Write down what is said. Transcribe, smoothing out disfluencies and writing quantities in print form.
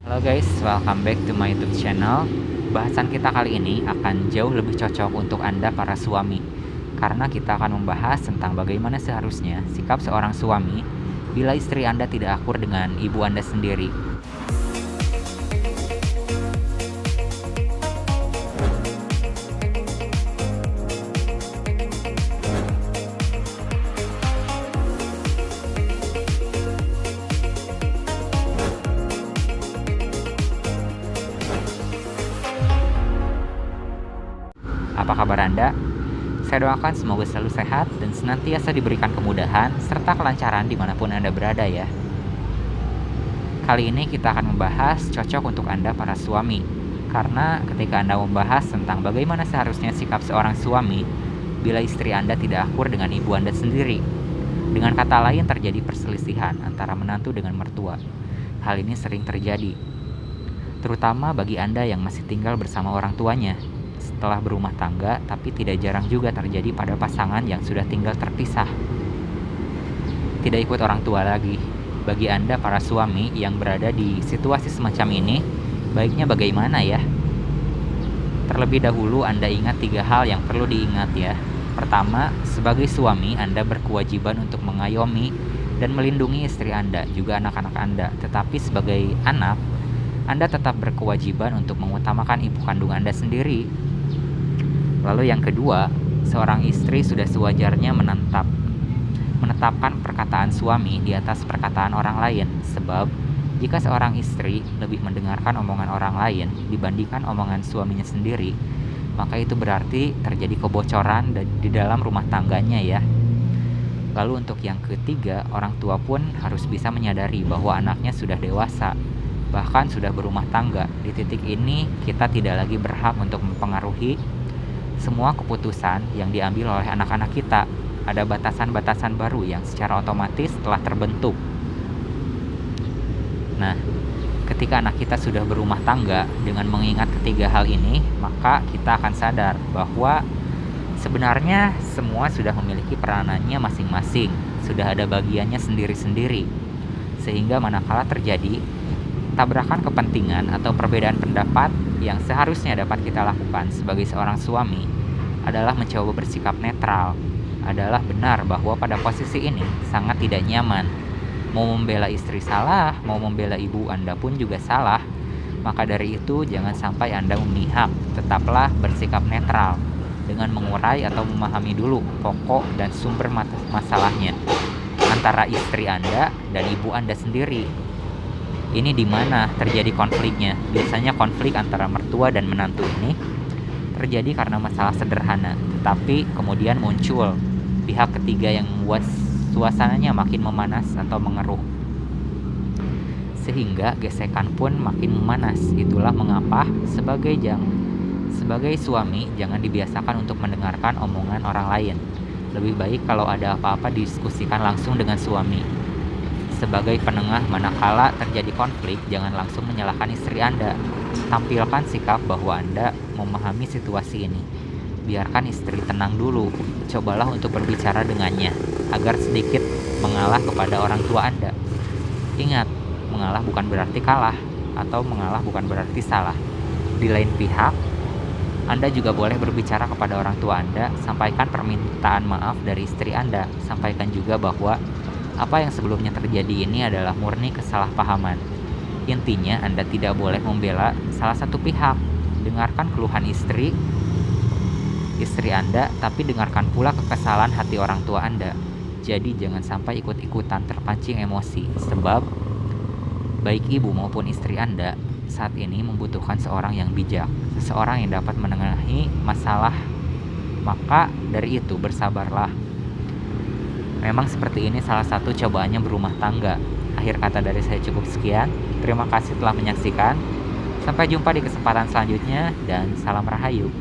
Halo guys, welcome back to my YouTube channel. Bahasan kita kali ini akan jauh lebih cocok untuk Anda para suami, karena kita akan membahas tentang bagaimana seharusnya sikap seorang suami bila istri Anda tidak akur dengan ibu Anda sendiri. Apa kabar Anda? Saya doakan semoga selalu sehat dan senantiasa diberikan kemudahan serta kelancaran dimanapun Anda berada ya. Kali ini kita akan membahas cocok untuk Anda para suami. Karena ketika Anda membahas tentang bagaimana seharusnya sikap seorang suami bila istri Anda tidak akur dengan ibu Anda sendiri. Dengan kata lain terjadi perselisihan antara menantu dengan mertua. Hal ini sering terjadi, terutama bagi Anda yang masih tinggal bersama orang tuanya setelah berumah tangga, tapi tidak jarang juga terjadi pada pasangan yang sudah tinggal terpisah, tidak ikut orang tua lagi. Bagi Anda para suami yang berada di situasi semacam ini, baiknya bagaimana ya? Terlebih dahulu Anda ingat 3 hal yang perlu diingat ya. Pertama, sebagai suami Anda berkewajiban untuk mengayomi dan melindungi istri Anda, juga anak-anak Anda. Tetapi sebagai anak, Anda tetap berkewajiban untuk mengutamakan ibu kandung Anda sendiri. Lalu yang kedua, seorang istri sudah sewajarnya menetapkan perkataan suami di atas perkataan orang lain. Sebab jika seorang istri lebih mendengarkan omongan orang lain dibandingkan omongan suaminya sendiri, maka itu berarti terjadi kebocoran di dalam rumah tangganya ya. Lalu untuk yang ketiga, orang tua pun harus bisa menyadari bahwa anaknya sudah dewasa, bahkan sudah berumah tangga. Di titik ini kita tidak lagi berhak untuk mempengaruhi semua keputusan yang diambil oleh anak-anak kita. Ada batasan-batasan baru yang secara otomatis telah terbentuk. Nah, ketika anak kita sudah berumah tangga, dengan mengingat ketiga hal ini, maka kita akan sadar bahwa sebenarnya semua sudah memiliki peranannya masing-masing, sudah ada bagiannya sendiri-sendiri. Sehingga manakala terjadi tabrakan kepentingan atau perbedaan pendapat, yang seharusnya dapat kita lakukan sebagai seorang suami adalah mencoba bersikap netral. Adalah benar bahwa pada posisi ini sangat tidak nyaman. Mau membela istri salah, mau membela ibu Anda pun juga salah. Maka dari itu jangan sampai Anda memihak, tetaplah bersikap netral dengan mengurai atau memahami dulu pokok dan sumber masalahnya antara istri Anda dan ibu Anda sendiri. Ini di mana terjadi konfliknya. Biasanya konflik antara mertua dan menantu ini terjadi karena masalah sederhana, tetapi kemudian muncul pihak ketiga yang membuat suasananya makin memanas atau mengeruh, sehingga gesekan pun makin memanas. Itulah mengapa sebagai suami jangan dibiasakan untuk mendengarkan omongan orang lain. Lebih baik kalau ada apa-apa diskusikan langsung dengan suami. Sebagai penengah manakala terjadi konflik, jangan langsung menyalahkan istri Anda. Tampilkan sikap bahwa Anda memahami situasi ini. Biarkan istri tenang dulu. Cobalah untuk berbicara dengannya agar sedikit mengalah kepada orang tua Anda. Ingat, mengalah bukan berarti kalah atau mengalah bukan berarti salah. Di lain pihak, Anda juga boleh berbicara kepada orang tua Anda. Sampaikan permintaan maaf dari istri Anda. Sampaikan juga bahwa apa yang sebelumnya terjadi ini adalah murni kesalahpahaman. Intinya Anda tidak boleh membela salah satu pihak. Dengarkan keluhan istri Anda, tapi dengarkan pula kekesalan hati orang tua Anda. Jadi jangan sampai ikut-ikutan terpancing emosi. Sebab baik ibu maupun istri Anda saat ini membutuhkan seorang yang bijak, seseorang yang dapat menengahi masalah. Maka dari itu bersabarlah. Memang seperti ini salah satu cobaannya berumah tangga. Akhir kata dari saya cukup sekian. Terima kasih telah menyaksikan. Sampai jumpa di kesempatan selanjutnya dan salam rahayu.